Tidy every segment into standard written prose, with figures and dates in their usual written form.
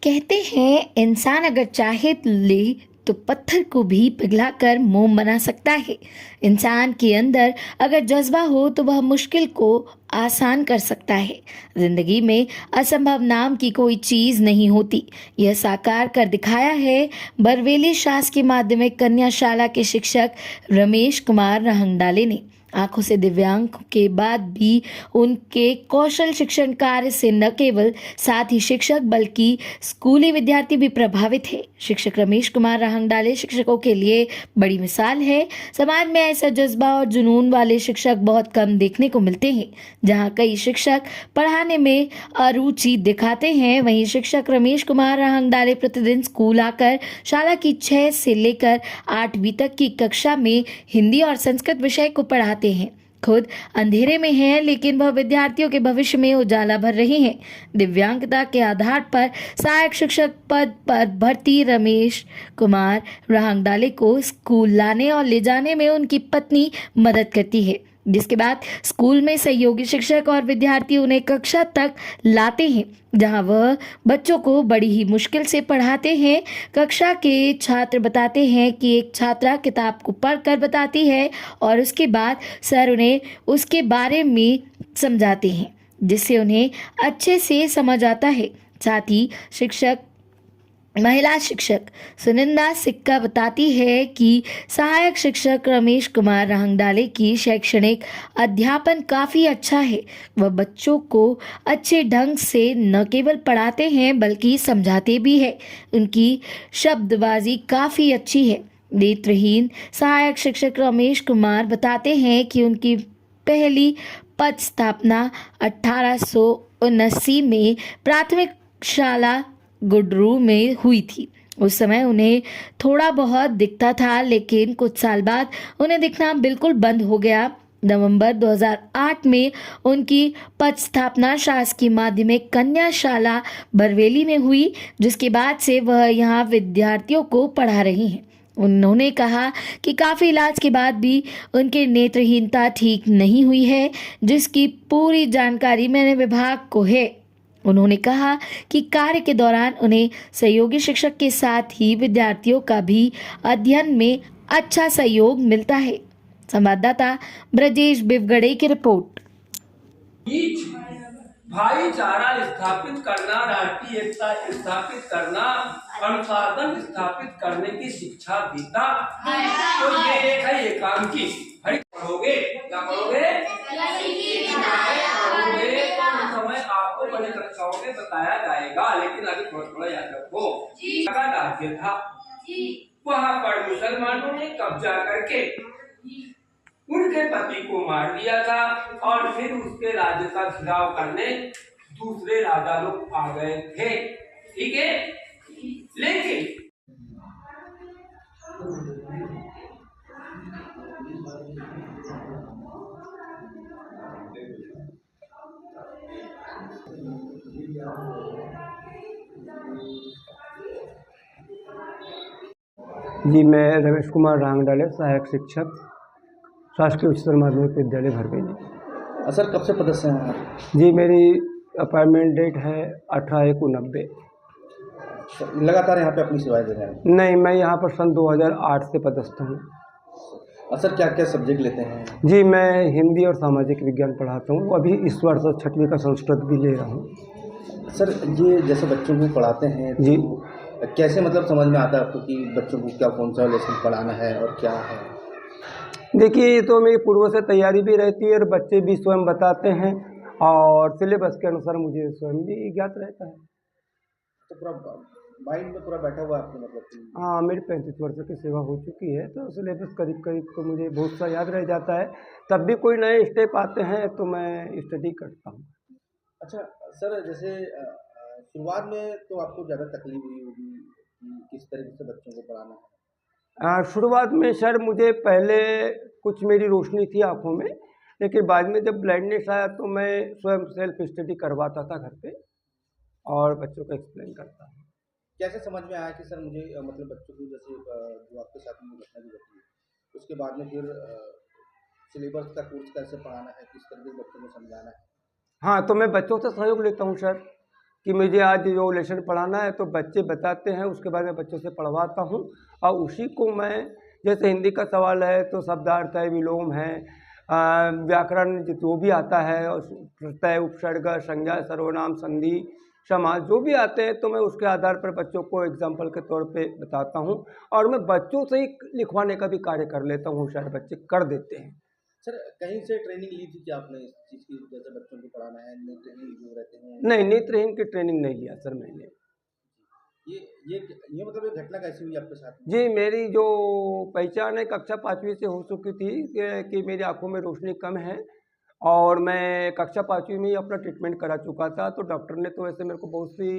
कहते हैं इंसान अगर चाहे ले तो पत्थर को भी पिघलाकर मोम बना सकता है। इंसान के अंदर अगर जज्बा हो तो वह मुश्किल को आसान कर सकता है। जिंदगी में असंभव नाम की कोई चीज नहीं होती। यह साकार कर दिखाया है बरवेली शासकीय माध्यमिक कन्याशाला के शिक्षक रमेश कुमार रहंगडाले ने। आंखों से दिव्यांग के बाद भी उनके कौशल शिक्षण कार्य से न केवल साथ ही शिक्षक बल्कि स्कूली विद्यार्थी भी प्रभावित है। शिक्षक रमेश कुमार रहंगडाले शिक्षकों के लिए बड़ी मिसाल है। समाज में ऐसा जज्बा और जुनून वाले शिक्षक बहुत कम देखने को मिलते हैं। जहां कई शिक्षक पढ़ाने में अरुचि दिखाते हैं, वहीं शिक्षक रमेश कुमार रहंगडाले प्रतिदिन स्कूल आकर शाला की 6 से लेकर 8वीं तक की कक्षा में हिंदी और संस्कृत विषय को पढ़ाते हैं। खुद अंधेरे में हैं, लेकिन वह विद्यार्थियों के भविष्य में उजाला भर रहे हैं। दिव्यांगता के आधार पर सहायक शिक्षक पद पर भर्ती रमेश कुमार रहंगडाले को स्कूल लाने और ले जाने में उनकी पत्नी मदद करती है, जिसके बाद स्कूल में सहयोगी शिक्षक और विद्यार्थी उन्हें कक्षा तक लाते हैं, जहां वह बच्चों को बड़ी ही मुश्किल से पढ़ाते हैं। कक्षा के छात्र बताते हैं कि एक छात्रा किताब को पढ़कर बताती है और उसके बाद सर उन्हें उसके बारे में समझाते हैं, जिससे उन्हें अच्छे से समझ आता है। साथ ही महिला शिक्षक सुनिंदा सिक्का बताती है कि सहायक शिक्षक रमेश कुमार रहंगडाले की शैक्षणिक अध्यापन काफ़ी अच्छा है। वह बच्चों को अच्छे ढंग से न केवल पढ़ाते हैं बल्कि समझाते भी हैं। उनकी शब्दबाजी काफ़ी अच्छी है। नेत्रहीन सहायक शिक्षक रमेश कुमार बताते हैं कि उनकी पहली पद स्थापना 1879 में प्राथमिक शाला गुडरू में हुई थी। उस समय उन्हें थोड़ा बहुत दिखता था, लेकिन कुछ साल बाद उन्हें दिखना बिल्कुल बंद हो गया। नवंबर 2008 में उनकी पद स्थापना शासकीय माध्यमिक कन्याशाला बरवेली में हुई, जिसके बाद से वह यहाँ विद्यार्थियों को पढ़ा रही हैं। उन्होंने कहा कि काफ़ी इलाज के बाद भी उनकी नेत्रहीनता ठीक नहीं हुई है, जिसकी पूरी जानकारी मैंने विभाग को है। उन्होंने कहा कि कार्य के दौरान उन्हें सहयोगी शिक्षक के साथ ही विद्यार्थियों का भी अध्ययन में अच्छा सहयोग मिलता है। संवाददाता ब्रजेश बिवगड़े की रिपोर्ट। भाईचारा स्थापित करना, राष्ट्रीय एकता स्थापित करना, अनुशासन स्थापित करने की शिक्षा देता। तो ये एक है एकांकी। पढ़ोगे क्या पढ़ोगे? समय आपको बड़ी कक्षाओं में बताया जाएगा, लेकिन अभी थोड़ा थोड़ा याद रखो। राज्य था, वहाँ पर मुसलमानों ने कब्जा करके उनके पति को मार दिया था और फिर उसके राज्य का घिराव करने दूसरे राजा लोग आ गए थे। ठीक है, लेकिन जी, मैं रमेश कुमार रहंगडाले, सहायक शिक्षक, शासकीय उच्चतर माध्यमिक विद्यालय भरवेली। सर कब से पदस्थ हैं आप? जी, मेरी अपॉइंटमेंट डेट है 18/1/1990। लगातार यहाँ पे अपनी सेवाएं दे रहे हैं? नहीं, मैं यहाँ पर सन 2008 से पदस्थ हूँ। सर क्या क्या सब्जेक्ट लेते हैं? जी, मैं हिंदी और सामाजिक विज्ञान पढ़ाता हूँ। अभी इस वर्ष 6वीं का संस्कृत भी ले रहा हूँ। सर ये जैसे बच्चों को पढ़ाते हैं जी, तो कैसे मतलब समझ में आता है आपको कि बच्चों को क्या कौन सा लेसन पढ़ाना है और क्या है? देखिए, ये तो मेरी पूर्व से तैयारी भी रहती है और बच्चे भी स्वयं बताते हैं और सिलेबस के अनुसार मुझे स्वयं भी ज्ञात रहता है। तो पूरा माइंड में पूरा बैठा हुआ है आपको मतलब कि? हाँ, मेरी 35 वर्ष की सेवा हो चुकी है, तो सिलेबस करीब करीब तो मुझे बहुत सा याद रह जाता है। तब भी कोई नए स्टेप आते हैं तो मैं स्टडी करता हूँ। अच्छा सर, जैसे शुरुआत में तो आपको ज़्यादा तकलीफ हुई होगी कि किस तरीके से बच्चों को पढ़ाना है? शुरुआत में सर मुझे पहले कुछ मेरी रोशनी थी आँखों में, लेकिन बाद में जब ब्लाइंडनेस आया तो मैं स्वयं सेल्फ स्टडी करवाता था घर पे और बच्चों को एक्सप्लेन करता। कैसे समझ में आया कि सर मुझे मतलब बच्चों को जैसे जो आपके साथ में घटना भी घटी है उसके बाद में फिर सिलेबस का कोर्स कैसे पढ़ाना है, किस तरीके से बच्चों को समझाना है? हाँ, तो मैं बच्चों से सहयोग लेता हूँ सर। कि मुझे आज जो लेसन पढ़ाना है तो बच्चे बताते हैं, उसके बाद में बच्चों से पढ़वाता हूँ और उसी को मैं, जैसे हिंदी का सवाल है तो शब्दार्थ है, विलोम है, व्याकरण जो भी आता है, प्रत्यय, उपसर्ग, संज्ञा, सर्वनाम, संधि, समास जो भी आते हैं तो मैं उसके आधार पर बच्चों को एग्जाम्पल के तौर पे बताता हूँ और मैं बच्चों से ही लिखवाने का भी कार्य कर लेता हूँ, होशियार बच्चे कर देते हैं। सर कहीं से ट्रेनिंग ली थी क्या आपने इस चीज़ की, जैसे बच्चों को पढ़ाना है, नेत्रहीन जो रहते हैं? नहीं, नेत्रहीन की ट्रेनिंग नहीं लिया सर मैंने। ये ये मतलब ये घटना कैसी हुई आपके साथ में? जी, मेरी जो पहचान है कक्षा 5वीं से हो चुकी थी कि मेरी आँखों में रोशनी कम है और मैं कक्षा 5वीं में ही अपना ट्रीटमेंट करा चुका था। तो डॉक्टर ने तो ऐसे मेरे को बहुत सी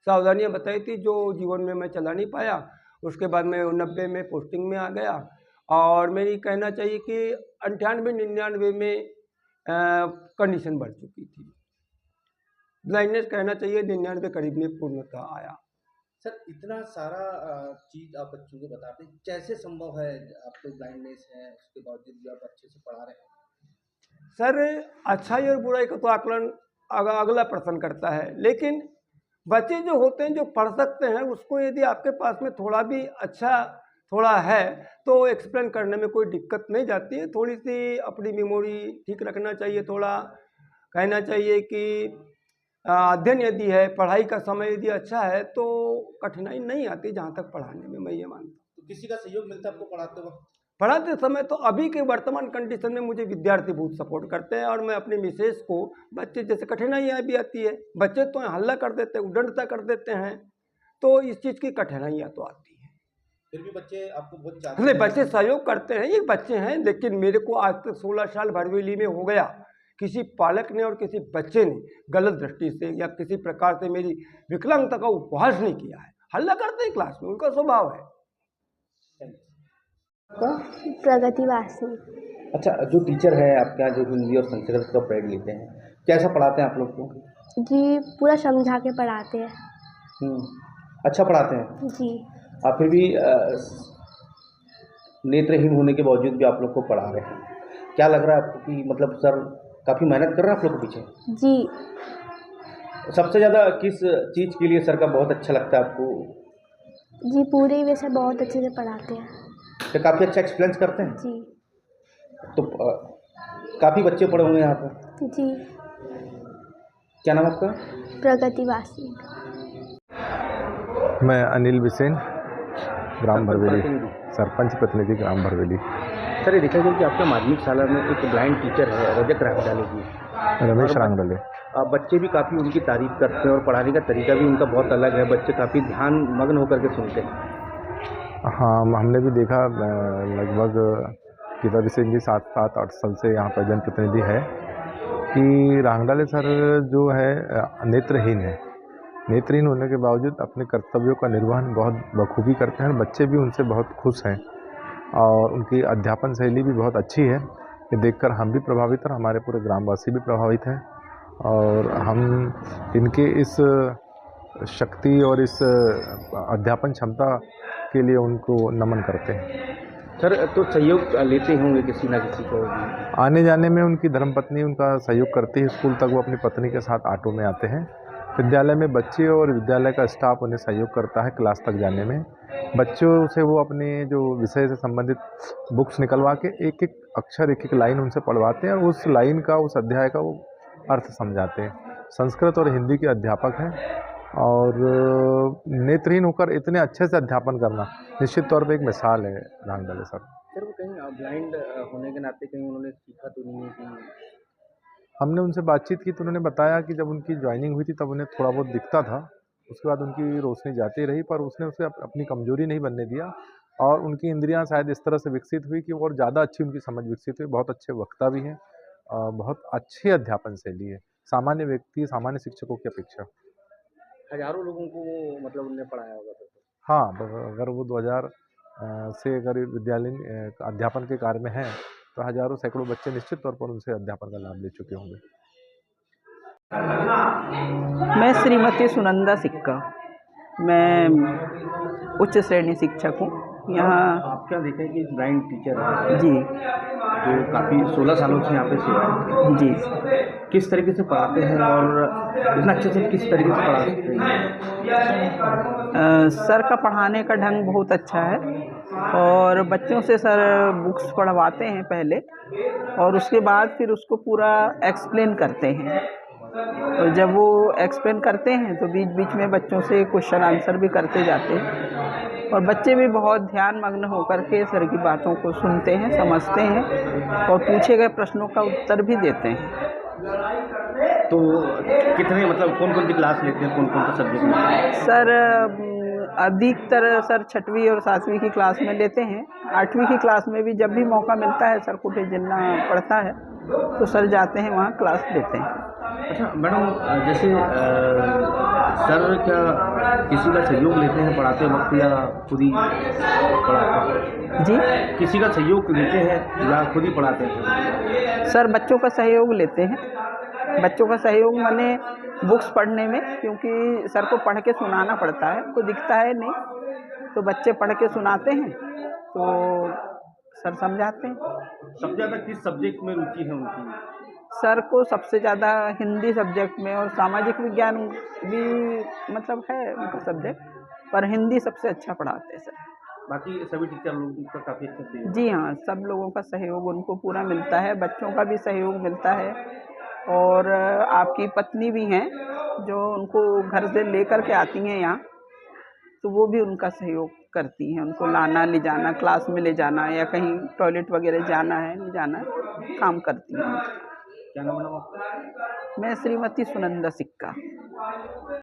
सावधानियाँ बताई थी जो जीवन में मैं चला नहीं पाया। उसके बाद मैं 90 में पोस्टिंग में आ गया और मेरी कहना चाहिए कि 98-99 में कंडीशन बढ़ चुकी थी। ब्लाइंडनेस कहना चाहिए 99 करीब में पूर्णतः आया। सर इतना सारा चीज़ आप बच्चों को बताते हैं, कैसे संभव है? आपको ब्लाइंडनेस है, उसके बावजूद भी आप अच्छे से पढ़ा रहे हैं। सर अच्छाई और बुराई का तो आकलन अगला प्रश्न करता है, लेकिन बच्चे जो होते हैं जो पढ़ सकते हैं उसको यदि आपके पास में थोड़ा भी अच्छा थोड़ा है तो एक्सप्लेन करने में कोई दिक्कत नहीं जाती है। थोड़ी सी अपनी मेमोरी ठीक रखना चाहिए, थोड़ा कहना चाहिए कि अध्ययन यदि है, पढ़ाई का समय यदि अच्छा है तो कठिनाई नहीं आती जहाँ तक पढ़ाने में, मैं ये मानता हूँ। तो किसी का सहयोग मिलता है आपको पढ़ाते वक्त? पढ़ाते समय तो अभी के वर्तमान कंडीशन में मुझे विद्यार्थी बहुत सपोर्ट करते हैं और मैं अपनी मिसेज को, बच्चे जैसे कठिनाइयाँ भी आती है, बच्चे तो हल्ला कर देते हैं, उद्दंडता कर देते हैं, तो इस चीज़ की कठिनाइयाँ तो आती हैं। फिर भी बच्चे आपको बहुत चाहते नहीं, हैं। बच्चे सहयोग करते हैं, ये बच्चे हैं, लेकिन मेरे को आज तक 16 साल भरवेली में हो गया, किसी पालक ने और किसी बच्चे ने गलत दृष्टि से या किसी प्रकार से मेरी विकलांगता का उपहास नहीं किया है। हल्ला करते हैं क्लास में, उनका स्वभाव है। प्रगति वासी। अच्छा, जो टीचर है आपके यहाँ जो हिंदी और संस्कृत का पढ़ाई लेते हैं, कैसा पढ़ाते हैं आप लोग को? जी पूरा समझा के पढ़ाते हैं। अच्छा पढ़ाते हैं। जी। आप फिर भी नेत्रहीन होने के बावजूद भी आप लोग को पढ़ा रहे हैं, क्या लग रहा है आपको कि मतलब सर काफ़ी मेहनत कर रहे हैं आप लोग के पीछे? जी। सबसे ज़्यादा किस चीज़ के लिए सर का बहुत अच्छा लगता है आपको? जी पूरे वैसे बहुत अच्छे से पढ़ाते हैं। तो काफ़ी अच्छा एक्सप्लेन करते हैं। जी। तो काफ़ी बच्चे पढ़े होंगे यहाँ पर। जी। क्या नाम आपका? प्रगति वासी। मैं अनिल बिसेन, ग्राम भरवेली, सरपंच प्रतिनिधि ग्राम भरवेली। सर ये देखा गया कि आपका माध्यमिक शाला में एक ब्लाइंड टीचर है रजक रांगडाले जी, रमेश रांगडाले। बच्चे भी काफ़ी उनकी तारीफ करते हैं और पढ़ाने का तरीका भी उनका बहुत अलग है, बच्चे काफ़ी ध्यान मग्न होकर के सुनते हैं। हाँ, हमने भी देखा, लगभग गीता बिसेन जी 7-8 साल से यहाँ पर जनप्रतिनिधि है कि रांगडाले सर जो है नेत्रहीन है। नेत्रहीन होने के बावजूद अपने कर्तव्यों का निर्वहन बहुत बखूबी करते हैं, बच्चे भी उनसे बहुत खुश हैं और उनकी अध्यापन शैली भी बहुत अच्छी है। ये देखकर हम भी प्रभावित और हमारे पूरे ग्रामवासी भी प्रभावित हैं और हम इनके इस शक्ति और इस अध्यापन क्षमता के लिए उनको नमन करते हैं। सर तो सहयोग लेते होंगे किसी ना किसी को? आने जाने में उनकी धर्मपत्नी उनका सहयोग करती है, स्कूल तक वो अपनी पत्नी के साथ ऑटो में आते हैं। विद्यालय में बच्चे और विद्यालय का स्टाफ उन्हें सहयोग करता है क्लास तक जाने में। बच्चों से वो अपने जो विषय से संबंधित बुक्स निकलवा के एक एक अक्षर, एक एक लाइन उनसे पढ़वाते हैं और उस लाइन का, उस अध्याय का वो अर्थ समझाते हैं। संस्कृत और हिंदी के अध्यापक हैं और नेत्रहीन होकर इतने अच्छे से अध्यापन करना निश्चित तौर पे एक मिसाल है रांगडाले सर। सर वो कहीं ब्लाइंड होने के नाते कहीं उन्होंने सीखा तो नहीं है कि? हमने उनसे बातचीत की तो उन्होंने बताया कि जब उनकी ज्वाइनिंग हुई थी तब उन्हें थोड़ा बहुत दिखता था, उसके बाद उनकी रोशनी जाती रही, पर उसने उसे अपनी कमजोरी नहीं बनने दिया और उनकी इंद्रियां शायद इस तरह से विकसित हुई कि और ज़्यादा अच्छी उनकी समझ विकसित हुई। बहुत अच्छे वक्ता भी हैं, बहुत अच्छी अध्यापन शैली है, सामान्य व्यक्ति, सामान्य शिक्षकों की अपेक्षा। हजारों लोगों को मतलब उन्होंने पढ़ाया होगा तो? हाँ, अगर वो 2000 से अगर विद्यालय अध्यापन के कार्य में हैं तो हजारों सैकड़ों बच्चे निश्चित तौर पर उनसे अध्यापन का लाभ ले चुके होंगे। मैं श्रीमती सुनंदा सिक्का, मैं उच्च श्रेणी शिक्षक हूँ। यहाँ आप क्या देखें कि ब्लाइंड टीचर है जी जो काफ़ी 16 सालों से यहाँ पे सेवा है, जी किस तरीके से पढ़ाते हैं और इतना अच्छे से किस तरीके से पढ़ा सकते हैं? सर का पढ़ाने का ढंग बहुत अच्छा है और बच्चों से सर बुक्स पढ़वाते हैं पहले और उसके बाद फिर उसको पूरा एक्सप्लेन करते हैं। और जब वो एक्सप्लेन करते हैं तो बीच बीच में बच्चों से क्वेश्चन आंसर भी करते जाते हैं और बच्चे भी बहुत ध्यान मग्न होकर के सर की बातों को सुनते हैं, समझते हैं और पूछे गए प्रश्नों का उत्तर भी देते हैं। तो कितने मतलब कौन कौन सी क्लास लेते हैं, कौन कौन सा सब्जेक्ट लेते हैं? सर अधिकतर सर 6वीं और 7वीं की क्लास में लेते हैं। 8वीं की क्लास में भी जब भी मौका मिलता है सर को भेजना पड़ता है तो सर जाते हैं वहाँ क्लास लेते हैं। अच्छा मैडम, जैसे सर क्या किसी का सहयोग लेते हैं पढ़ाते वक्त या खुद ही पढ़ाते हैं? जी किसी का सहयोग लेते हैं या खुद ही पढ़ाते हैं? सर बच्चों का सहयोग लेते हैं। बच्चों का सहयोग माने बुक्स पढ़ने में, क्योंकि सर को पढ़ के सुनाना पड़ता है, कोई दिखता है नहीं तो बच्चे पढ़ के सुनाते हैं तो सर समझाते हैं। सबसे ज़्यादा किस सब्जेक्ट में रुचि है उनकी? सर को सबसे ज़्यादा हिंदी सब्जेक्ट में और सामाजिक विज्ञान भी मतलब है उनका सब्जेक्ट, पर हिंदी सबसे अच्छा पढ़ाते हैं सर। बाकी सभी टीचर लोगों का काफ़ी अच्छा सहयोग? जी हाँ, सब लोगों का सहयोग उनको पूरा मिलता है, बच्चों का भी सहयोग मिलता है और आपकी पत्नी भी हैं जो उनको घर से लेकर के आती हैं यहाँ, तो वो भी उनका सहयोग करती हैं, उनको लाना ले जाना, क्लास में ले जाना या कहीं टॉयलेट वगैरह जाना है ले जाना है, काम करती हैं। क्या नाम है मैडम आपका? मैं श्रीमती सुनंदा सिक्का।